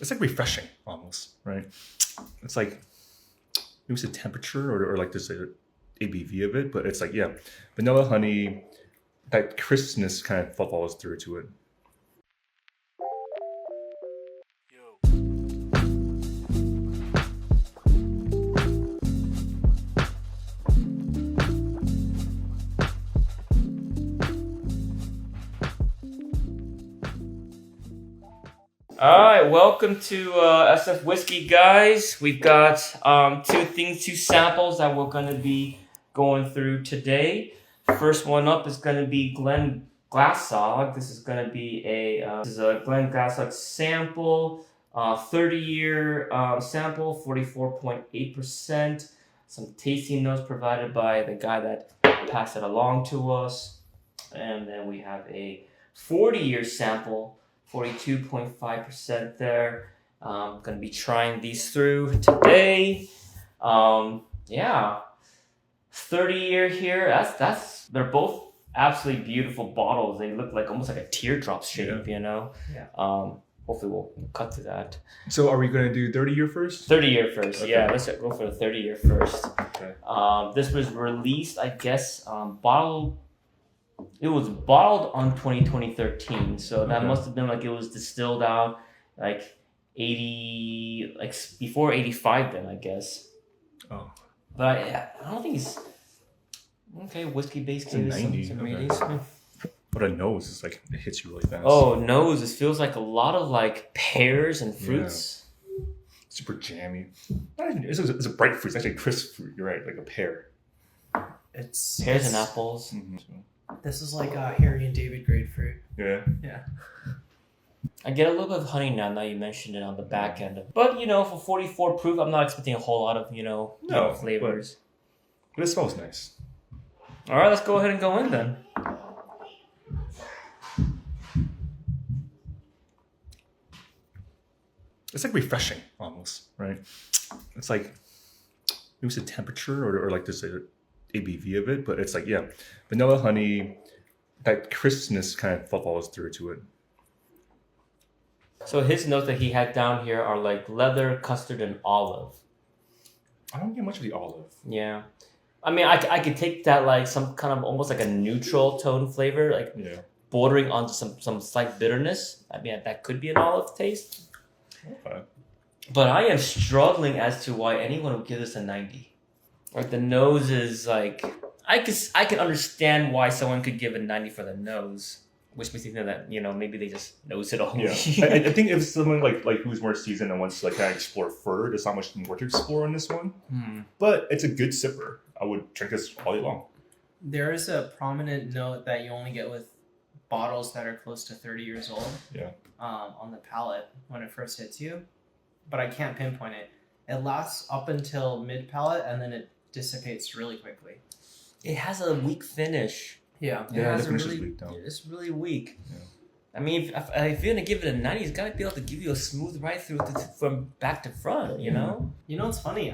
It's like refreshing almost, right? It's like maybe it's the temperature or like there's a ABV of it, but it's like, yeah, vanilla honey, that crispness kind of follows through to it. All right, welcome to SF Whiskey, guys. We've got two samples that we're going to be going through today. First one up is going to be Glenglassaugh. This is going to be a Glenglassaugh sample, 30-year sample, 44.8%. Some tasting notes provided by the guy that passed it along to us. And then we have a 40-year sample, 42.5% there. I'm going to be trying these through today. 30-year here. That's they're both absolutely beautiful bottles. They look like almost like a teardrop shape, you know? Yeah. Hopefully we'll cut to that. So are we going to do 30-year first? 30-year first, okay. Yeah. Let's go for the 30-year first. Okay. This was released, I guess, bottled. It was bottled on 2013, so that must have been like it was distilled out like 80, like before 85 then, I guess. Oh. But I don't think it's... Okay, whiskey-based. It's a 90. Okay. But a nose is like, it hits you really fast. Oh, nose. It feels like a lot of like pears and fruits. Yeah. Super jammy. It's a bright fruit. It's actually a crisp fruit. You're right, like a pear. It's pears and apples. Mm-hmm. This is like a Harry and David grapefruit. Yeah. Yeah. I get a little bit of honey now you mentioned it on the back end. But, for 44 proof, I'm not expecting a whole lot of, flavors. But it smells nice. All right, let's go ahead and go in then. It's like refreshing almost, right? It's like maybe it's the temperature or like there's a ABV of it, but it's like, yeah, vanilla honey, that crispness kind of follows through to it. So his notes that he had down here are like leather, custard, and olive. I don't get much of the olive. Yeah. I mean, I could take that like some kind of almost like a neutral tone flavor, like bordering onto some slight bitterness. I mean, that could be an olive taste. Okay. But I am struggling as to why anyone would give this a 90. Like the nose is like, I can understand why someone could give a 90 for the nose, which makes me think that maybe they just nose it all. Yeah, I think if someone like who's more seasoned and wants to like kind of explore further, there's not much more to explore on this one. But it's a good sipper. I would drink this all day long. There is a prominent note that you only get with bottles that are close to 30 years old. Yeah. On the palate when it first hits you, but I can't pinpoint it. It lasts up until mid-palate and then it dissipates really quickly. It has a weak finish. Yeah. It has it's really weak. Yeah. I mean, if you're gonna give it a 90, it's gotta be able to give you a smooth ride through from back to front. You know. You know what's funny?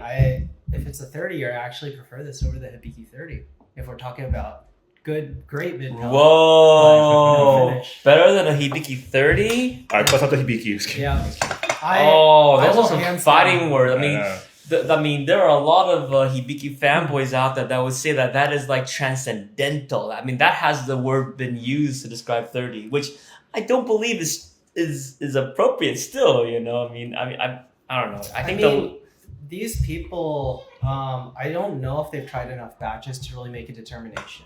If it's a 30-year, I actually prefer this over the Hibiki 30. If we're talking about great mid-palate. Whoa! Better than a Hibiki 30? Alright, bust out the Hibiki. Yeah. Those are some fighting words. I mean, there are a lot of Hibiki fanboys out there that would say that is like transcendental. I mean, that has the word been used to describe 30, which I don't believe is appropriate still. I don't know. I think these people, I don't know if they've tried enough batches to really make a determination.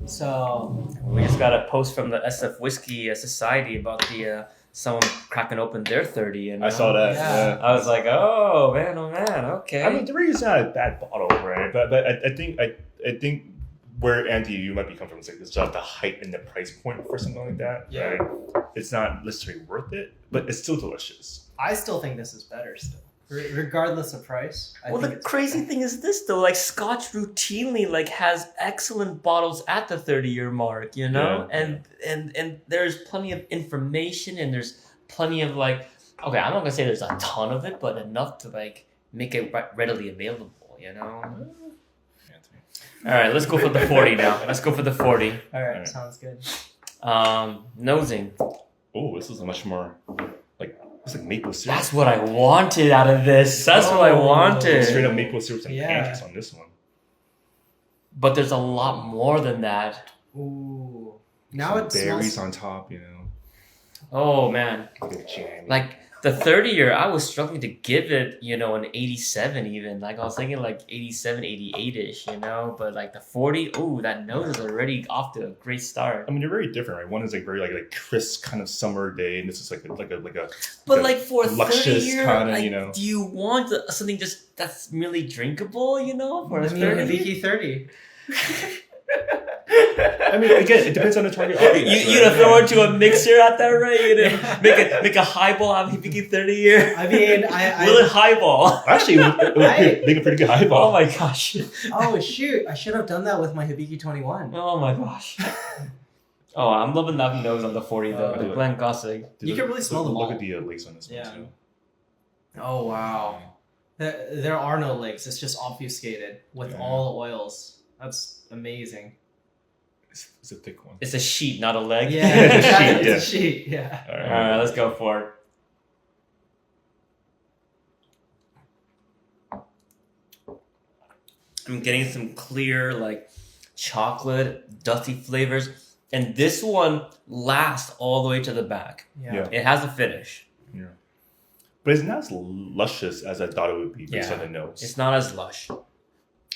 So we just got a post from the SF Whiskey Society about someone cracking open their 30. And I saw that. Yeah. I was like, oh man, okay. I mean, the is not a bad bottle, right? But I think where Andy, you might be coming from, is like it's just the height and the price point for something like that. Yeah. Right? It's not necessarily worth it, but it's still delicious. I still think this is better still. Regardless of price. The crazy thing is this though, like Scotch routinely like has excellent bottles at the 30-year mark, and there's plenty of information and there's plenty of like, okay, I'm not gonna say there's a ton of it, but enough to like make it readily available, All right, let's go for the 40 now. Let's go for the 40. All right, sounds good. Nosing. Oh, this is a much more like It's like maple syrup. That's what I wanted out of this. That's what I wanted. Straight up maple syrup and Yeah. pancakes on this one. But there's a lot more than that. Ooh. Now Some it berries smells. on top, you know. Oh man. A bit jammy. Like the 30-year, I was struggling to give it, an 87 even. Like I was thinking like 87, 88-ish, But like the 40, ooh, that nose is already off to a great start. I mean, they're very different, right? One is like very like crisp kind of summer day, and this is like a But a like for a luscious 30-year, kinda, like, do you want something just that's really drinkable, for a I mean, 30? Hibiki 30. I mean, again, it depends on the target audience. You gonna throw it to a mixer at that rate? You gonna make a highball out of Hibiki 30-year? I mean, Will it highball? Actually, it would make a pretty good highball. Oh my gosh. Oh shoot! I should have done that with my Hibiki 21. Oh my gosh. Oh, I'm loving that nose on the 40 though. The Glenglassaugh. You can really smell the Look malt. at the lace on this Yeah. one too. Oh wow! There are no legs. It's just obfuscated with all the oils. That's amazing. It's a thick one. It's a sheet, not a leg. Yeah, It's a sheet, it's yeah. a sheet. Yeah. All All right, let's go for it. I'm getting some clear, like chocolate, dusty flavors, and this one lasts all the way to the back. Yeah. It has a finish. Yeah. But it's not as luscious as I thought it would be based Yeah. on the nose. It's not as lush.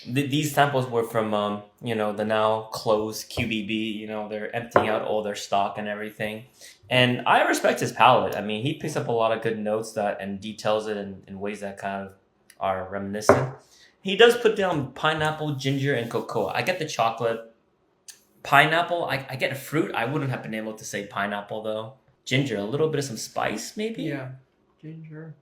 These samples were from, the now closed QBB. They're emptying out all their stock and everything. And I respect his palate. I mean, he picks up a lot of good notes and details it in ways that kind of are reminiscent. He does put down pineapple, ginger, and cocoa. I get the chocolate. Pineapple, I get a fruit. I wouldn't have been able to say pineapple, though. Ginger, a little bit of some spice, maybe? Yeah. Ginger.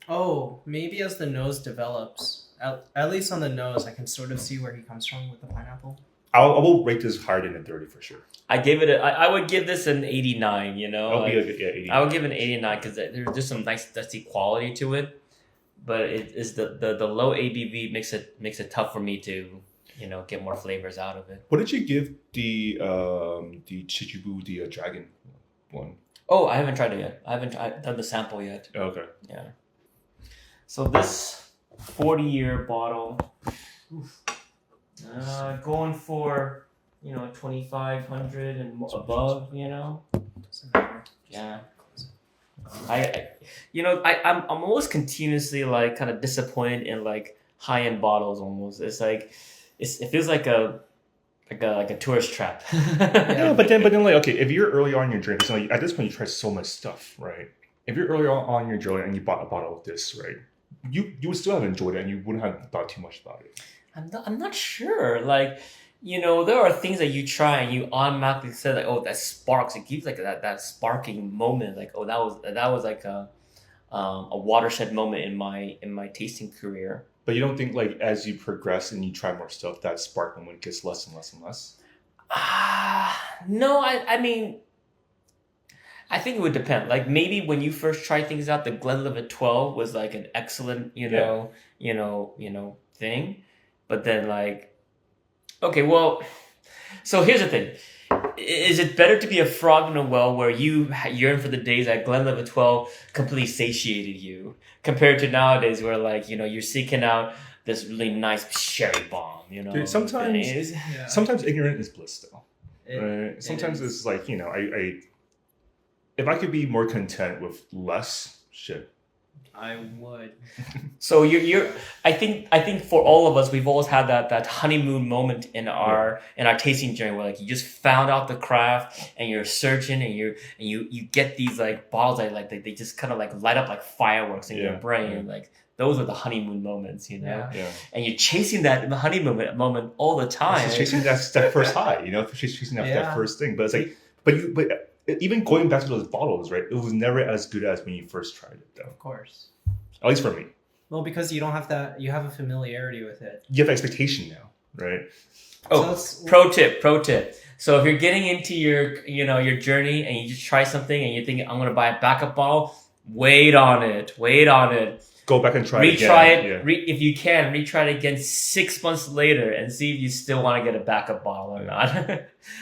Oh, maybe as the nose develops, at least on the nose, I can sort of see where he comes from with the pineapple. I will rate this higher than a 30 for sure. I gave it. I would give this an 89. I'll be like 80. I would give it an 89 because there's just some nice dusty quality to it, but it is the low ABV makes it tough for me to get more flavors out of it. What did you give the Chichibu, the dragon one? Oh, I haven't tried it yet. I haven't done the sample yet. Oh, okay. Yeah. So this 40-year bottle, going for 2,500 and above. Doesn't matter. Yeah. I'm almost continuously like kind of disappointed in like high-end bottles almost. It's like it feels like a tourist trap. Yeah, but then like, okay, if you're early on in your journey, so like, at this point you try so much stuff, right? If you're early on in your journey and you bought a bottle of this, right, you would still have enjoyed it and you wouldn't have thought too much about it. I'm not sure. Like, there are things that you try and you automatically say like, oh, that sparks. It gives like that sparking moment. Like, oh, that was like a watershed moment in my tasting career. But you don't think like as you progress and you try more stuff, that spark moment gets less and less and less? No, I mean, I think it would depend. Like maybe when you first try things out, the Glenlivet 12 was like an excellent, thing. But then like, okay, well, so here's the thing. Is it better to be a frog in a well where you yearn for the days that Glenlivet 12 completely satiated you compared to nowadays where like, you're seeking out this really nice sherry bomb, Dude, sometimes ignorant is bliss though. Right? Sometimes it's like, I if I could be more content with less shit. I would. So you're I think for all of us we've always had that honeymoon moment in our tasting journey where like you just found out the craft and you're searching and you get these like bottles that like they just kind of like light up like fireworks in your brain. Like those are the honeymoon moments, Yeah. And you're chasing that honeymoon moment all the time. It's chasing that first high, chasing that first thing. But it's like but even going back to those bottles, right? It was never as good as when you first tried it, though. Of course. At least for me. Well, because you don't have that, you have a familiarity with it. You have expectation now, right? Oh, pro tip. So if you're getting into your journey and you just try something and you think I'm gonna buy a backup bottle, wait on it. Go back and try it again. Retry it. If you can, retry it again 6 months later and see if you still want to get a backup bottle or not.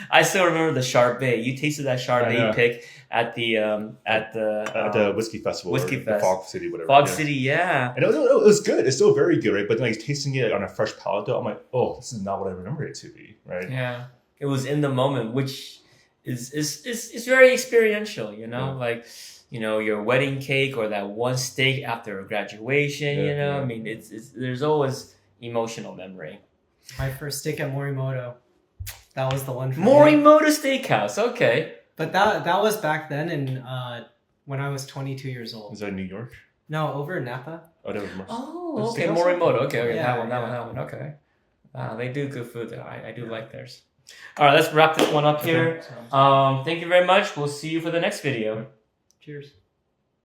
I still remember the Chardonnay. You tasted that Chardonnay pick at the whiskey festival, Whiskey or the Fest. Fog City, whatever. Fog yeah. City, yeah. And it was good. It's still very good, right? But like tasting it on a fresh palate, though, I'm like, oh, this is not what I remember it to be, right? Yeah, it was in the moment, which is very experiential, you know, like, you know, your wedding cake or that one steak after a graduation, you know. I mean, it's there's always emotional memory. My first steak at Morimoto. That was the one for me. Morimoto Steakhouse, okay. But that was back then, and when I was 22 years old. Is that in New York? No, over in Napa. Oh, that was Oh, okay, Steakhouse? Morimoto, okay, Yeah, that one, okay. They do good food though. I do like theirs. All right, let's wrap this one up here. Okay. Thank you very much. We'll see you for the next video. Cheers.